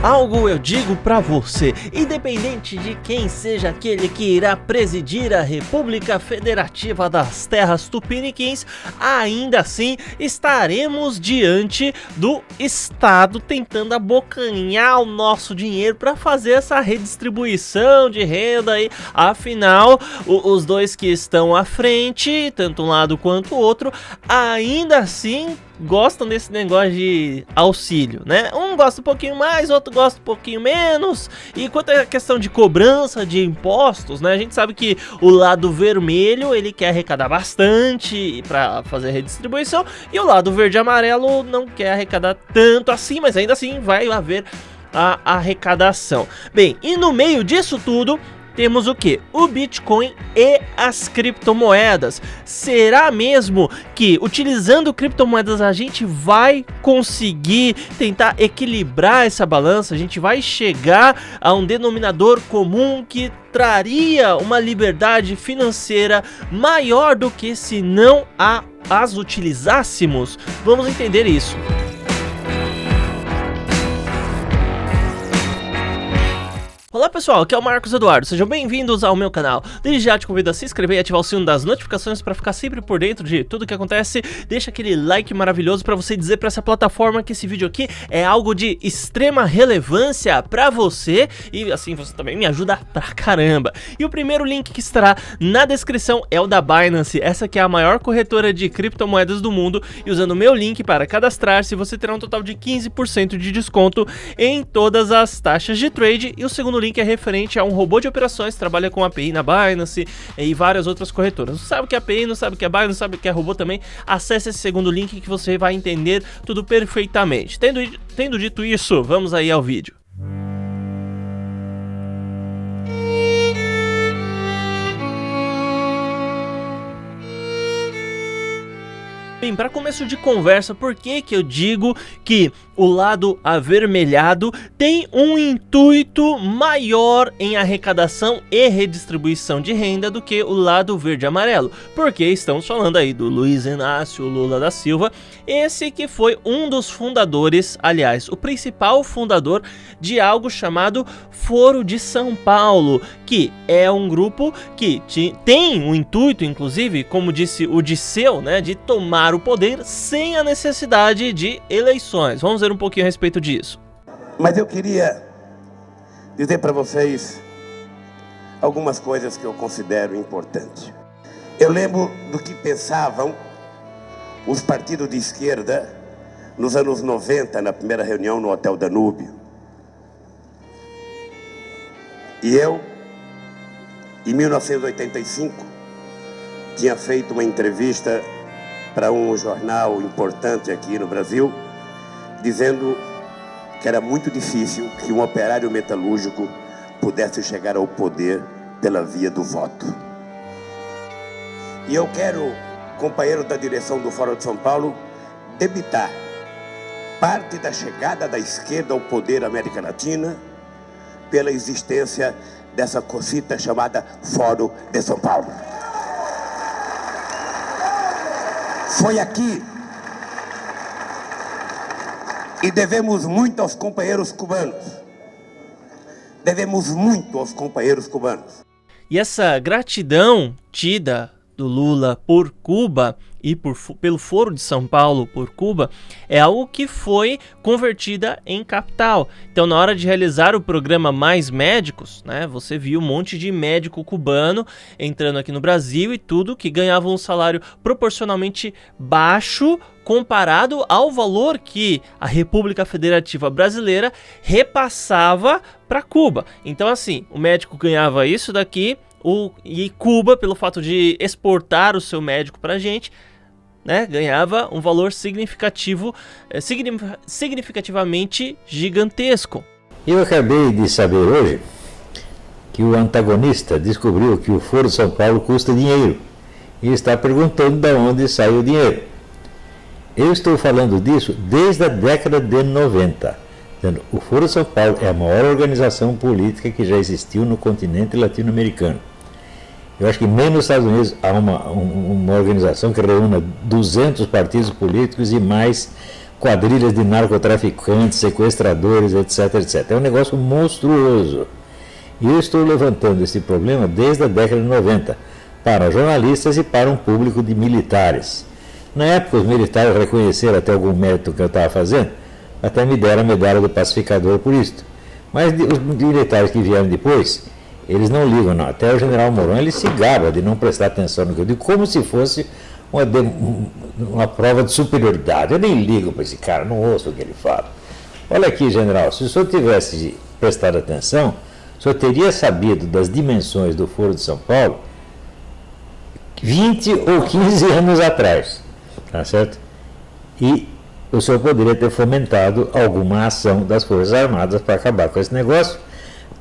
Algo eu digo pra você, independente de quem seja aquele que irá presidir a República Federativa das Terras Tupiniquins, ainda assim estaremos diante do Estado tentando abocanhar o nosso dinheiro para fazer essa redistribuição de renda aí. Afinal, os dois que estão à frente, tanto um lado quanto o outro, ainda assim gostam desse negócio de auxílio, né? Um gosta um pouquinho mais, outro gosta um pouquinho menos. E quanto à questão de cobrança de impostos, né? A gente sabe que o lado vermelho, ele quer arrecadar bastante para fazer a redistribuição, e o lado verde e amarelo não quer arrecadar tanto assim, mas ainda assim vai haver a arrecadação. Bem, e no meio disso tudo, temos o que? O Bitcoin e as criptomoedas. Será mesmo que utilizando criptomoedas a gente vai conseguir tentar equilibrar essa balança? A gente vai chegar a um denominador comum que traria uma liberdade financeira maior do que se não as utilizássemos? Vamos entender isso. Olá pessoal, aqui é o Marcos Eduardo, sejam bem-vindos ao meu canal. Desde já te convido a se inscrever e ativar o sino das notificações para ficar sempre por dentro de tudo que acontece. Deixa aquele like maravilhoso para você dizer para essa plataforma que esse vídeo aqui é algo de extrema relevância para você, e assim você também me ajuda pra caramba. E o primeiro link que estará na descrição é o da Binance, essa que é a maior corretora de criptomoedas do mundo, e usando o meu link para cadastrar-se você terá um total de 15% de desconto em todas as taxas de trade. E o segundo link é referente a um robô de operações, trabalha com API na Binance e várias outras corretoras. Não sabe o que é API, não sabe o que é Binance, não sabe o que é robô também? Acesse esse segundo link que você vai entender tudo perfeitamente. Tendo dito isso, vamos aí ao vídeo. Bem, para começo de conversa, por que eu digo que o lado avermelhado tem um intuito maior em arrecadação e redistribuição de renda do que o lado verde e amarelo? Porque estamos falando aí do Luiz Inácio Lula da Silva, esse que foi um dos fundadores, aliás, o principal fundador de algo chamado Foro de São Paulo, que é um grupo que tem o intuito, inclusive, como disse o Disseu, né, de tomar o poder sem a necessidade de eleições. Vamos ver um pouquinho a respeito disso. Mas eu queria dizer para vocês algumas coisas que eu considero importantes. Eu lembro do que pensavam os partidos de esquerda nos anos 90, na primeira reunião no Hotel Danúbio. E eu, em 1985, tinha feito uma entrevista para um jornal importante aqui no Brasil, dizendo que era muito difícil que um operário metalúrgico pudesse chegar ao poder pela via do voto. E eu quero, companheiro da direção do Fórum de São Paulo, debitar parte da chegada da esquerda ao poder na América Latina pela existência dessa cosita chamada Fórum de São Paulo. Foi aqui, e devemos muito aos companheiros cubanos. Devemos muito aos companheiros cubanos. E essa gratidão tida do Lula por Cuba e pelo Foro de São Paulo por Cuba é algo que foi convertida em capital. Então, na hora de realizar o programa Mais Médicos, né, você viu um monte de médico cubano entrando aqui no Brasil e tudo, que ganhavam um salário proporcionalmente baixo comparado ao valor que a República Federativa Brasileira repassava para Cuba. Então, assim, o médico ganhava isso daqui, e Cuba, pelo fato de exportar o seu médico para a gente, né, ganhava um valor significativamente gigantesco. Eu acabei de saber hoje que o antagonista descobriu que o Foro de São Paulo custa dinheiro e está perguntando de onde sai o dinheiro. Eu estou falando disso desde a década de 90. O Foro de São Paulo é a maior organização política que já existiu no continente latino-americano. Eu acho que nem nos Estados Unidos há uma organização que reúna 200 partidos políticos e mais quadrilhas de narcotraficantes, sequestradores, etc, etc. É um negócio monstruoso. E eu estou levantando esse problema desde a década de 90, para jornalistas e para um público de militares. Na época, os militares reconheceram até algum mérito que eu estava fazendo, até me deram a medalha do pacificador por isso. Mas os militares que vieram depois, eles não ligam, não. Até o general Mourão, ele se gaba de não prestar atenção no que eu digo, como se fosse uma prova de superioridade. Eu nem ligo para esse cara, não ouço o que ele fala. Olha aqui, general, se o senhor tivesse prestado atenção, o senhor teria sabido das dimensões do Foro de São Paulo 20 ou 15 anos atrás, tá certo? E o senhor poderia ter fomentado alguma ação das Forças Armadas para acabar com esse negócio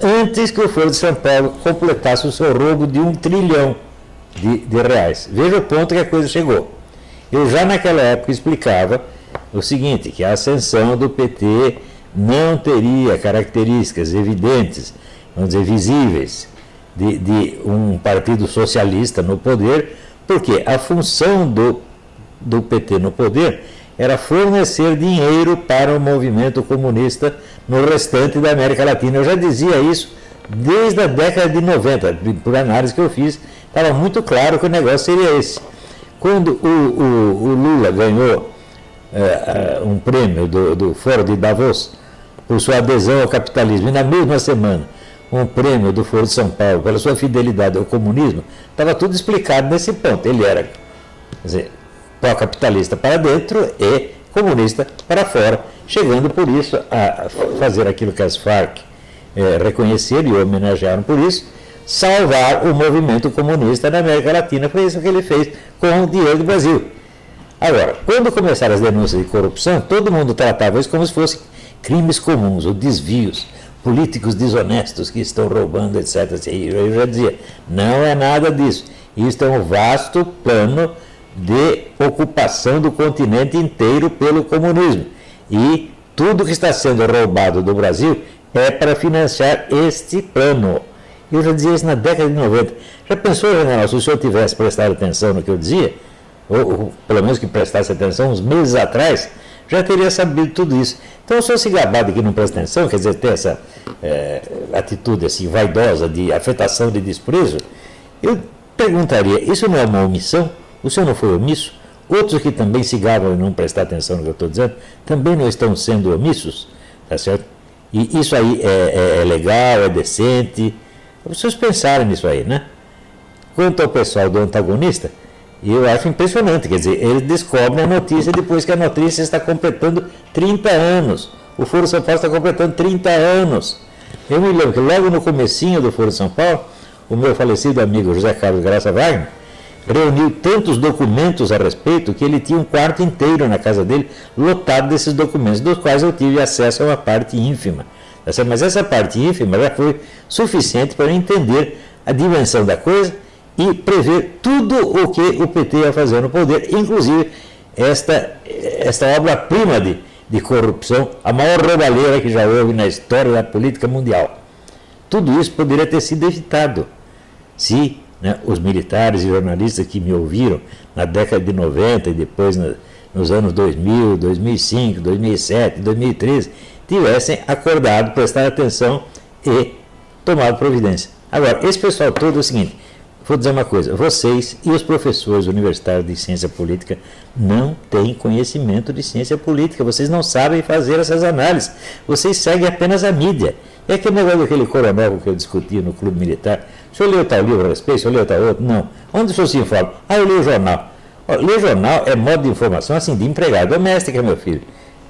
antes que o Foro de São Paulo completasse o seu roubo de 1 trilhão de reais. Veja o ponto que a coisa chegou. Eu já naquela época explicava o seguinte, que a ascensão do PT não teria características evidentes, vamos dizer, visíveis, de um partido socialista no poder, porque a função do PT no poder era fornecer dinheiro para o movimento comunista no restante da América Latina. Eu já dizia isso desde a década de 90, por análise que eu fiz, estava muito claro que o negócio seria esse. Quando o Lula ganhou um prêmio do Fórum de Davos por sua adesão ao capitalismo, e na mesma semana um prêmio do Foro de São Paulo pela sua fidelidade ao comunismo, estava tudo explicado nesse ponto. Ele era, quer dizer, pró-capitalista para dentro e comunista para fora, chegando por isso a fazer aquilo que as Farc reconheceram e homenagearam por isso, salvar o movimento comunista na América Latina. Foi isso que ele fez com o dinheiro do Brasil. Agora, quando começaram as denúncias de corrupção, todo mundo tratava isso como se fossem crimes comuns ou desvios, políticos desonestos que estão roubando, etc. Eu já dizia, não é nada disso. Isto é um vasto plano de ocupação do continente inteiro pelo comunismo. E tudo que está sendo roubado do Brasil é para financiar este plano. Eu já dizia isso na década de 90. Já pensou, general, se o senhor tivesse prestado atenção no que eu dizia, ou pelo menos que prestasse atenção uns meses atrás, já teria sabido tudo isso. Então, o senhor se gabar de que não presta atenção, quer dizer, ter essa atitude assim, vaidosa de afetação de desprezo, eu perguntaria, isso não é uma omissão? O senhor não foi omisso? Outros que também se gabam de não prestar atenção no que eu estou dizendo, também não estão sendo omissos? Tá certo? E isso aí é legal, é decente. Vocês pensarem nisso aí, né? Quanto ao pessoal do antagonista, eu acho impressionante, quer dizer, eles descobrem a notícia depois que a notícia está completando 30 anos. O Foro São Paulo está completando 30 anos. Eu me lembro que logo no comecinho do Foro São Paulo, o meu falecido amigo José Carlos Graça Wagner reuniu tantos documentos a respeito que ele tinha um quarto inteiro na casa dele lotado desses documentos, dos quais eu tive acesso a uma parte ínfima. Mas essa parte ínfima já foi suficiente para eu entender a dimensão da coisa e prever tudo o que o PT ia fazer no poder, inclusive esta obra-prima de corrupção, a maior roubalheira que já houve na história da política mundial. Tudo isso poderia ter sido evitado se os militares e jornalistas que me ouviram na década de 90 e depois nos anos 2000, 2005, 2007, 2013, tivessem acordado, prestado atenção e tomado providência. Agora, esse pessoal todo é o seguinte, vou dizer uma coisa, vocês e os professores universitários de ciência política não têm conhecimento de ciência política, vocês não sabem fazer essas análises, vocês seguem apenas a mídia. É aquele negócio daquele coronel que eu discuti no clube militar, o senhor leu tal livro a respeito, o senhor leu tal outro? Não. Onde o senhor se informa? Eu li o jornal. Ler jornal é modo de informação assim, de empregada doméstica, meu filho,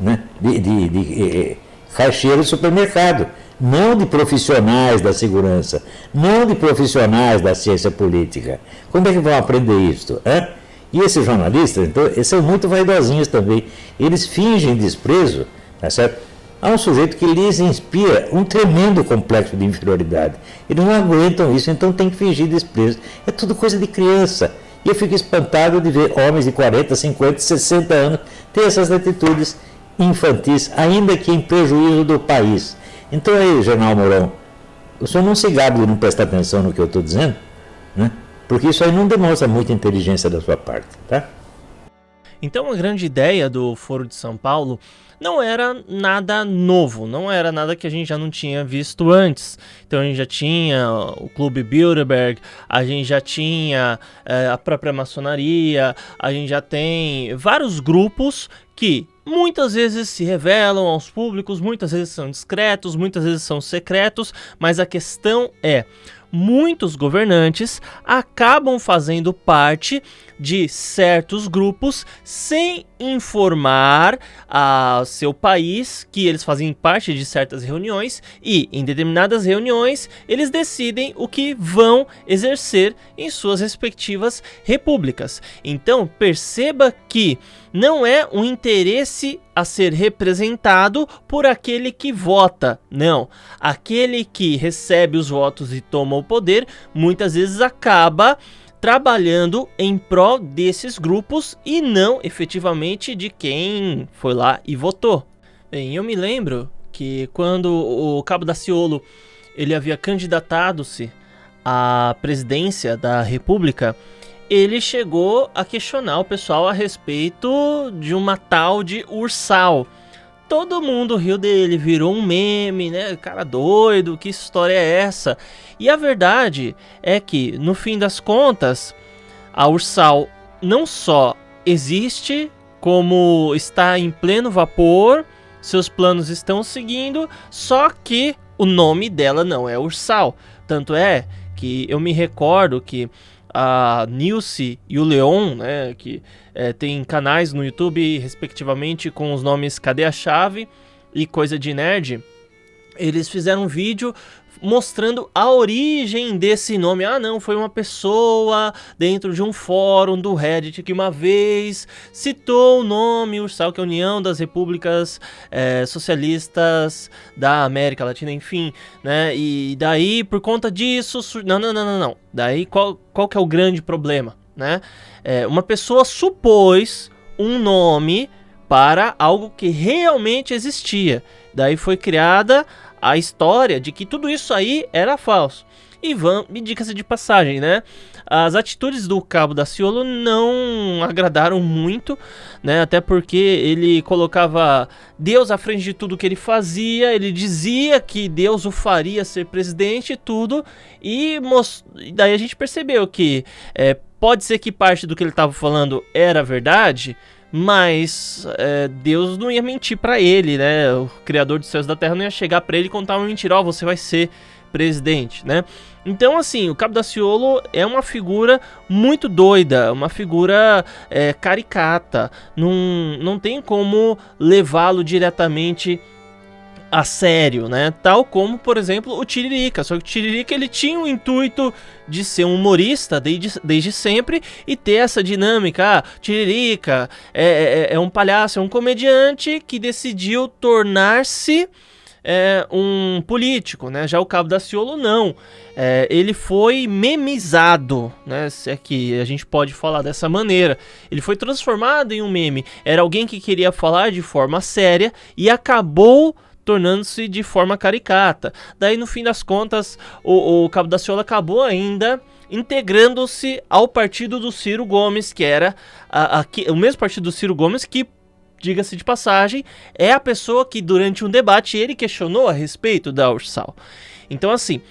né? de caixeiro de supermercado, não de profissionais da segurança, não de profissionais da ciência política. Como é que vão aprender isso? E esses jornalistas, então, eles são muito vaidosinhos também. Eles fingem desprezo, tá certo? Há um sujeito que lhes inspira um tremendo complexo de inferioridade. Eles não aguentam isso, então tem que fingir desprezo. É tudo coisa de criança. E eu fico espantado de ver homens de 40, 50, 60 anos ter essas atitudes infantis, ainda que em prejuízo do país. Então aí, general Mourão, o senhor não se gabe de não prestar atenção no que eu estou dizendo, né? Porque isso aí não demonstra muita inteligência da sua parte, tá? Então a grande ideia do Foro de São Paulo não era nada novo, não era nada que a gente já não tinha visto antes. Então a gente já tinha o Clube Bilderberg, a gente já tinha a própria maçonaria, a gente já tem vários grupos que muitas vezes se revelam aos públicos, muitas vezes são discretos, muitas vezes são secretos, mas a questão é, muitos governantes acabam fazendo parte de certos grupos sem informar a seu país que eles fazem parte de certas reuniões e, em determinadas reuniões, eles decidem o que vão exercer em suas respectivas repúblicas. Então, perceba que não é um interesse a ser representado por aquele que vota, não. Aquele que recebe os votos e toma o poder, muitas vezes acaba trabalhando em prol desses grupos e não efetivamente de quem foi lá e votou. Bem, eu me lembro que quando o Cabo Daciolo ele havia candidatado-se à presidência da República, ele chegou a questionar o pessoal a respeito de uma tal de Ursal. Todo mundo riu dele, virou um meme, né? Cara doido, que história é essa? E a verdade é que, no fim das contas, a Ursal não só existe, como está em pleno vapor, seus planos estão seguindo, só que o nome dela não é Ursal. Tanto é que eu me recordo que a Nilce e o Leon, né, que tem canais no YouTube, respectivamente, com os nomes Cadê a Chave e Coisa de Nerd, eles fizeram um vídeo mostrando a origem desse nome. Ah, não, foi uma pessoa dentro de um fórum do Reddit que uma vez citou o nome Ursal, que é a União das Repúblicas Socialistas da América Latina, enfim, né? E daí, por conta disso... Não. Daí, qual que é o grande problema, né? Uma pessoa supôs um nome para algo que realmente existia. Daí foi criada a história de que tudo isso aí era falso. E diga-se de passagem, né? As atitudes do Cabo Daciolo não agradaram muito, né? Até porque ele colocava Deus à frente de tudo que ele fazia. Ele dizia que Deus o faria ser presidente e tudo. E daí a gente percebeu que pode ser que parte do que ele estava falando era verdade, mas Deus não ia mentir pra ele, né? O Criador dos céus e da terra não ia chegar pra ele e contar uma mentira, ó, você vai ser presidente, né? Então, assim, o Cabo Daciolo é uma figura muito doida, uma figura caricata, não tem como levá-lo diretamente a sério, né? Tal como, por exemplo, o Tiririca. Só que o Tiririca ele tinha o intuito de ser um humorista desde sempre e ter essa dinâmica. Tiririca é um palhaço, é um comediante que decidiu tornar-se um político, né? Já o Cabo Daciolo não. Ele foi memizado, né? Se é que a gente pode falar dessa maneira. Ele foi transformado em um meme. Era alguém que queria falar de forma séria e acabou tornando-se de forma caricata. Daí, no fim das contas, o Cabo Daciolo acabou ainda integrando-se ao partido do Ciro Gomes, que era o mesmo partido do Ciro Gomes que, diga-se de passagem, é a pessoa que durante um debate ele questionou a respeito da Ursal. Então, assim,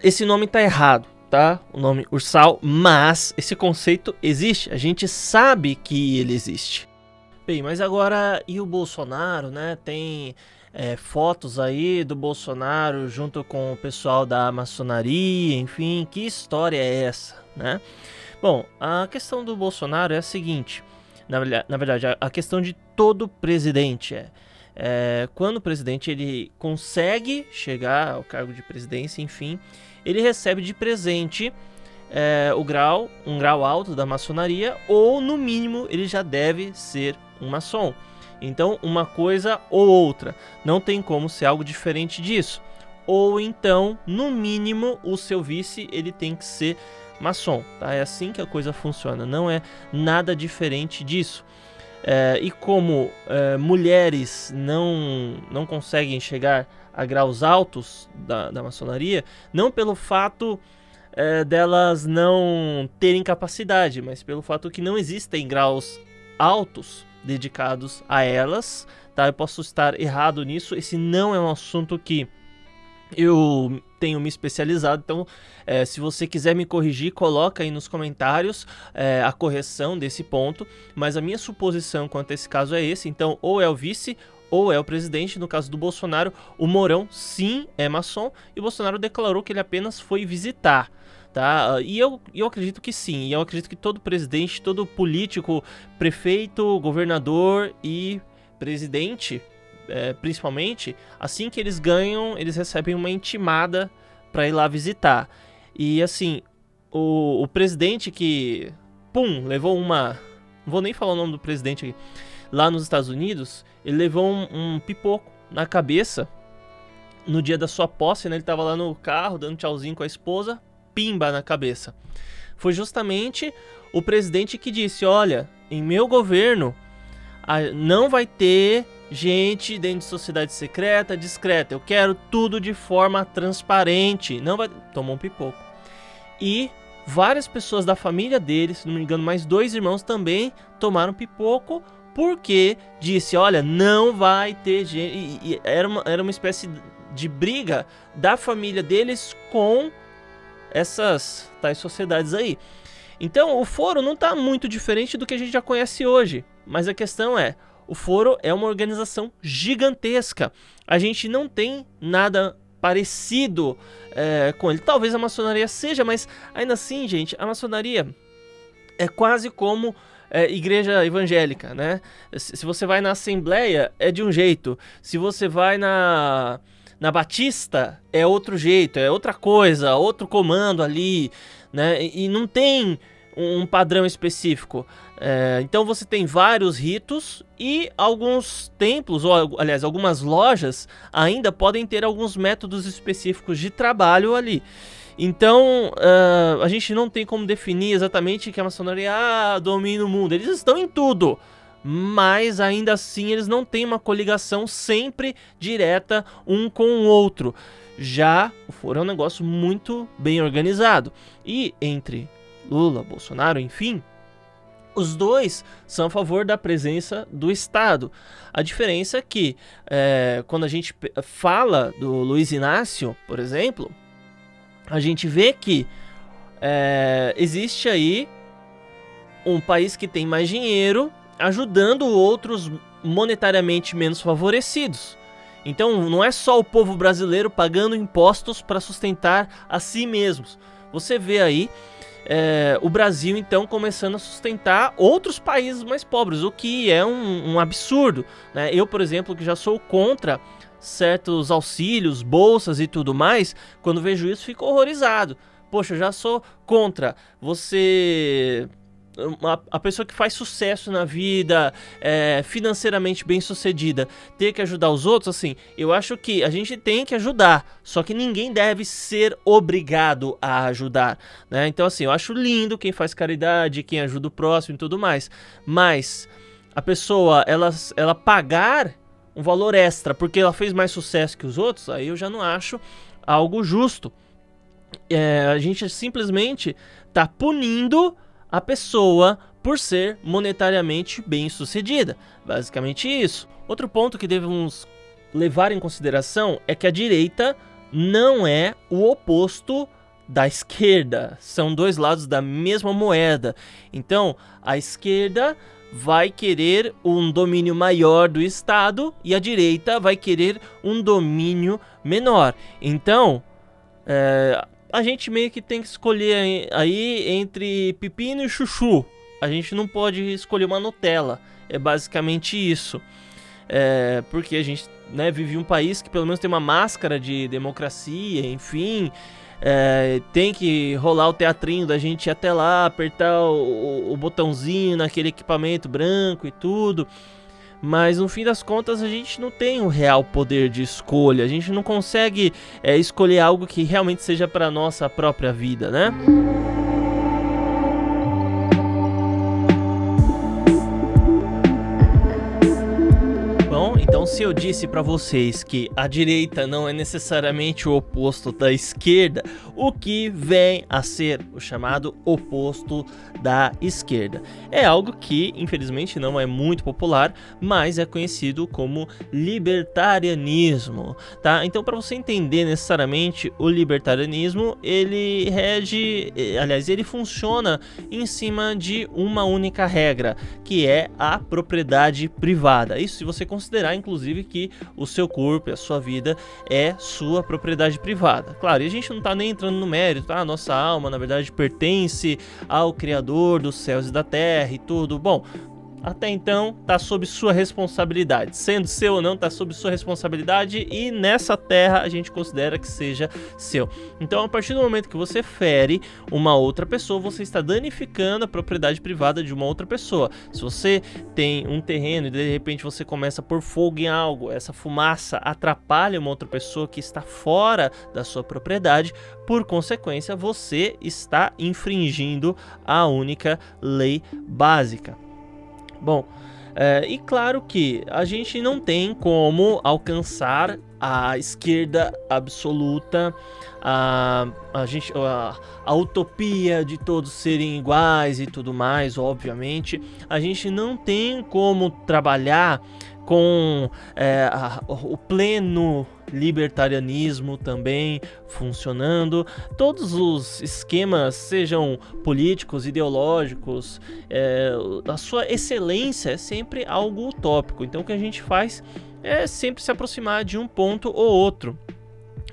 esse nome tá errado, tá? O nome Ursal, mas esse conceito existe, a gente sabe que ele existe. Bem, mas agora, e o Bolsonaro, né? Tem fotos aí do Bolsonaro junto com o pessoal da maçonaria, enfim, que história é essa, né? Bom, a questão do Bolsonaro é a seguinte, na verdade, a questão de todo presidente quando o presidente ele consegue chegar ao cargo de presidência, enfim, ele recebe de presente um grau alto da maçonaria, ou no mínimo ele já deve ser um maçom. Então, uma coisa ou outra, não tem como ser algo diferente disso. Ou então, no mínimo, o seu vice ele tem que ser maçom, tá? É assim que a coisa funciona, não é nada diferente disso. E como mulheres não conseguem chegar a graus altos da maçonaria, não pelo fato delas não terem capacidade, mas pelo fato que não existem graus altos dedicados a elas, tá? Eu posso estar errado nisso, esse não é um assunto que eu tenho me especializado, então se você quiser me corrigir, coloca aí nos comentários a correção desse ponto, mas a minha suposição quanto a esse caso é esse, então ou é o vice ou é o presidente. No caso do Bolsonaro, o Mourão sim é maçom, e o Bolsonaro declarou que ele apenas foi visitar, tá? E eu acredito que sim, e eu acredito que todo presidente, todo político, prefeito, governador e presidente, principalmente, assim que eles ganham, eles recebem uma intimada para ir lá visitar. E assim, o presidente que, levou uma... Não vou nem falar o nome do presidente aqui. Lá nos Estados Unidos, ele levou um pipoco na cabeça no dia da sua posse, né? Ele tava lá no carro, dando tchauzinho com a esposa, pimba na cabeça. Foi justamente o presidente que disse, olha, em meu governo não vai ter gente dentro de sociedade secreta, discreta. Eu quero tudo de forma transparente. Não vai... Tomou um pipoco. E várias pessoas da família dele, se não me engano, mais 2 irmãos também tomaram pipoco, porque disse, olha, não vai ter gente... E era uma espécie de briga da família deles com essas tais sociedades aí. Então, o foro não está muito diferente do que a gente já conhece hoje. Mas a questão é, o foro é uma organização gigantesca. A gente não tem nada parecido com ele. Talvez a maçonaria seja, mas ainda assim, gente, a maçonaria é quase como igreja evangélica, né? Se você vai na Assembleia, é de um jeito. Se você vai na Batista, é outro jeito, é outra coisa, outro comando ali, né? E não tem um padrão específico. Então você tem vários ritos e alguns templos, ou aliás, algumas lojas ainda podem ter alguns métodos específicos de trabalho ali. Então a gente não tem como definir exatamente que a maçonaria domina o mundo. Eles estão em tudo, mas ainda assim eles não têm uma coligação sempre direta um com o outro. Já o foro é um negócio muito bem organizado. E entre Lula, Bolsonaro, enfim, os dois são a favor da presença do Estado. A diferença é que quando a gente fala do Luiz Inácio, por exemplo, a gente vê que existe aí um país que tem mais dinheiro ajudando outros monetariamente menos favorecidos. Então não é só o povo brasileiro pagando impostos para sustentar a si mesmos. Você vê aí o Brasil então começando a sustentar outros países mais pobres, o que é um absurdo, né? Eu, por exemplo, que já sou contra certos auxílios, bolsas e tudo mais, quando vejo isso fico horrorizado. Poxa, eu já sou contra você... A pessoa que faz sucesso na vida, financeiramente bem sucedida, ter que ajudar os outros, assim, eu acho que a gente tem que ajudar, só que ninguém deve ser obrigado a ajudar, né? Então, assim, eu acho lindo quem faz caridade, quem ajuda o próximo e tudo mais, mas a pessoa, ela pagar um valor extra porque ela fez mais sucesso que os outros, aí eu já não acho algo justo. A gente simplesmente tá punindo a pessoa por ser monetariamente bem sucedida. Basicamente isso. Outro ponto que devemos levar em consideração é que a direita não é o oposto da esquerda. São dois lados da mesma moeda. Então, a esquerda vai querer um domínio maior do Estado e a direita vai querer um domínio menor. Então, a gente meio que tem que escolher aí entre pepino e chuchu. A gente não pode escolher uma Nutella. É basicamente isso. Porque a gente, né, vive em um país que pelo menos tem uma máscara de democracia, enfim. Tem que rolar o teatrinho da gente ir até lá, apertar o botãozinho naquele equipamento branco e tudo. Mas no fim das contas a gente não tem o real poder de escolha. A gente não consegue escolher algo que realmente seja para nossa própria vida, né? Bom, então se eu disse para vocês que a direita não é necessariamente o oposto da esquerda, o que vem a ser o chamado oposto da esquerda? É algo que, infelizmente, não é muito popular, mas é conhecido como libertarianismo, tá? Então, para você entender necessariamente o libertarianismo, ele ele funciona em cima de uma única regra, que é a propriedade privada. Isso se você considerar, inclusive, que o seu corpo e a sua vida é sua propriedade privada. Claro, e a gente não tá nem entrando no mérito, tá? A nossa alma, na verdade, pertence ao Criador dos céus e da terra e tudo. Bom, até então tá sob sua responsabilidade, sendo seu ou não, tá sob sua responsabilidade, e nessa terra a gente considera que seja seu. Então, a partir do momento que você fere uma outra pessoa, você está danificando a propriedade privada de uma outra pessoa. Se você tem um terreno e de repente você começa a pôr fogo em algo, essa fumaça atrapalha uma outra pessoa que está fora da sua propriedade, por consequência você está infringindo a única lei básica. Bom, e claro que a gente não tem como alcançar a esquerda absoluta, a utopia de todos serem iguais e tudo mais, obviamente. A gente não tem como trabalhar com o pleno libertarianismo também funcionando. Todos os esquemas, sejam políticos, ideológicos, a sua excelência é sempre algo utópico. Então o que a gente faz é sempre se aproximar de um ponto ou outro.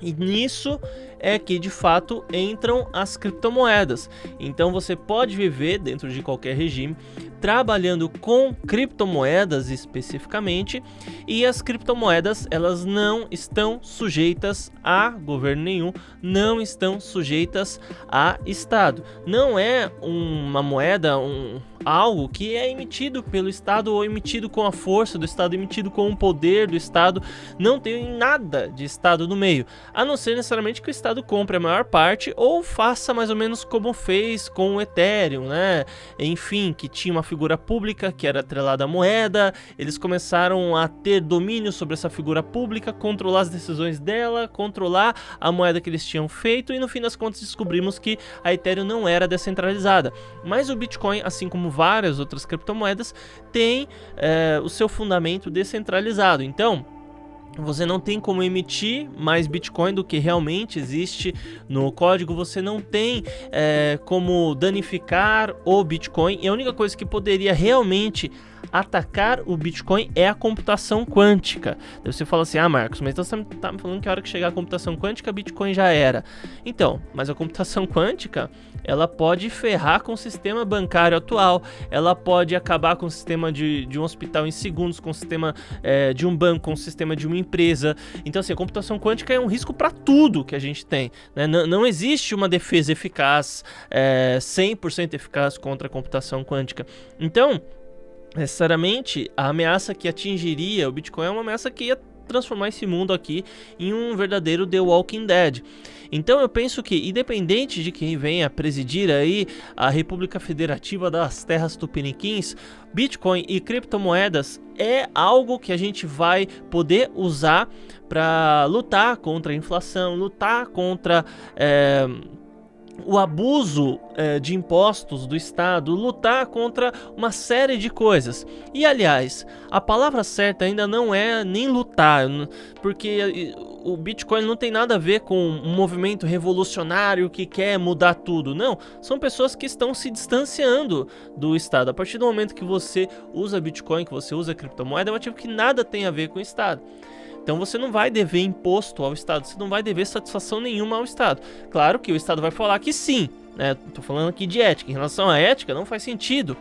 E nisso é que de fato entram as criptomoedas. Então você pode viver dentro de qualquer regime trabalhando com criptomoedas especificamente, e as criptomoedas elas não estão sujeitas a governo nenhum, não estão sujeitas a Estado. Não é uma moeda, algo que é emitido pelo Estado ou emitido com a força do Estado, emitido com o poder do Estado. Não tem nada de Estado no meio, a não ser necessariamente que o Estado compre a maior parte ou faça mais ou menos como fez com o Ethereum, né? Enfim, que tinha uma figura pública que era atrelada à moeda, eles começaram a ter domínio sobre essa figura pública, controlar as decisões dela, controlar a moeda que eles tinham feito, e no fim das contas descobrimos que a Ethereum não era descentralizada. Mas o Bitcoin, assim como várias outras criptomoedas, tem o seu fundamento descentralizado. Então você não tem como emitir mais Bitcoin do que realmente existe no código, você não tem como danificar o Bitcoin, e a única coisa que poderia realmente atacar o Bitcoin é a computação quântica. Daí você fala assim, Marcos, mas você tá me falando que a hora que chegar a computação quântica, Bitcoin já era. Então, mas a computação quântica, ela pode ferrar com o sistema bancário atual, ela pode acabar com o sistema de um hospital em segundos, com o sistema de um banco, com o sistema de uma empresa. Então, assim, a computação quântica é um risco para tudo que a gente tem, né? Não existe uma defesa eficaz, 100% eficaz contra a computação quântica. Então, necessariamente, a ameaça que atingiria o Bitcoin é uma ameaça que ia transformar esse mundo aqui em um verdadeiro The Walking Dead. Então eu penso que, independente de quem venha presidir aí a República Federativa das Terras Tupiniquins, Bitcoin e criptomoedas é algo que a gente vai poder usar para lutar contra a inflação, lutar contra o abuso de impostos do Estado, lutar contra uma série de coisas. E aliás, a palavra certa ainda não é nem lutar, porque o Bitcoin não tem nada a ver com um movimento revolucionário que quer mudar tudo. Não, são pessoas que estão se distanciando do Estado. A partir do momento que você usa Bitcoin, que você usa criptomoeda, é um ativo que nada tem a ver com o Estado. Então você não vai dever imposto ao Estado, você não vai dever satisfação nenhuma ao Estado. Claro que o Estado vai falar que sim, né? Tô falando aqui de ética. Em relação à ética, não faz sentido.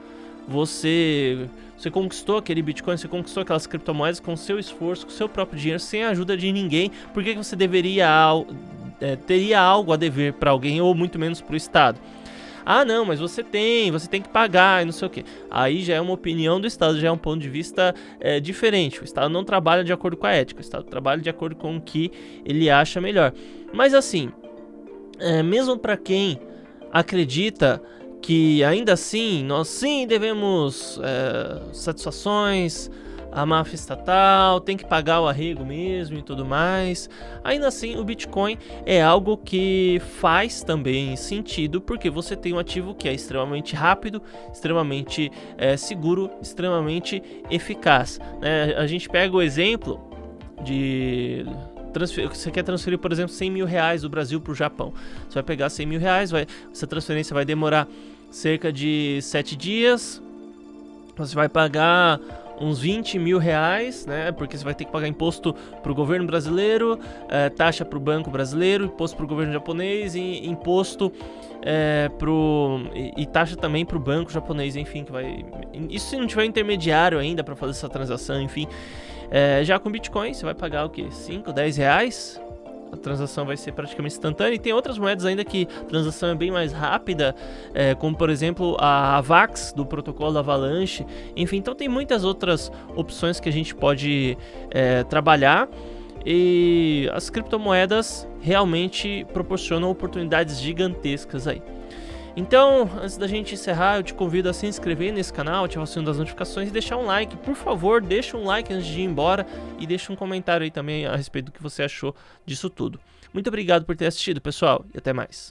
Você conquistou aquele Bitcoin, você conquistou aquelas criptomoedas com seu esforço, com seu próprio dinheiro, sem a ajuda de ninguém. Por que você teria algo a dever para alguém, ou muito menos para o Estado? Ah, não, mas você tem que pagar e não sei o que. Aí já é uma opinião do Estado, já é um ponto de vista diferente. O Estado não trabalha de acordo com a ética, o Estado trabalha de acordo com o que ele acha melhor. Mas assim, mesmo para quem acredita que ainda assim nós sim devemos satisfações a máfia estatal, tem que pagar o arrego mesmo e tudo mais. Ainda assim, o Bitcoin é algo que faz também sentido, porque você tem um ativo que é extremamente rápido, extremamente seguro, extremamente eficaz, né? A gente pega o exemplo de... Você quer transferir, por exemplo, 100 mil reais do Brasil para o Japão. Você vai pegar 100 mil reais, essa transferência vai demorar cerca de 7 dias. Você vai pagar uns 20 mil reais, né? Porque você vai ter que pagar imposto para o governo brasileiro, taxa para o banco brasileiro, imposto para o governo japonês e imposto e taxa também para o banco japonês, enfim, que vai... Isso se não tiver intermediário ainda para fazer essa transação, enfim. Já com Bitcoin, você vai pagar o quê? 5, 10 reais? A transação vai ser praticamente instantânea. E tem outras moedas ainda que a transação é bem mais rápida, como por exemplo a AVAX do protocolo Avalanche. Enfim, então tem muitas outras opções que a gente pode trabalhar. E as criptomoedas realmente proporcionam oportunidades gigantescas aí. Então, antes da gente encerrar, eu te convido a se inscrever nesse canal, ativar o sino das notificações e deixar um like. Por favor, deixa um like antes de ir embora e deixa um comentário aí também a respeito do que você achou disso tudo. Muito obrigado por ter assistido, pessoal, e até mais.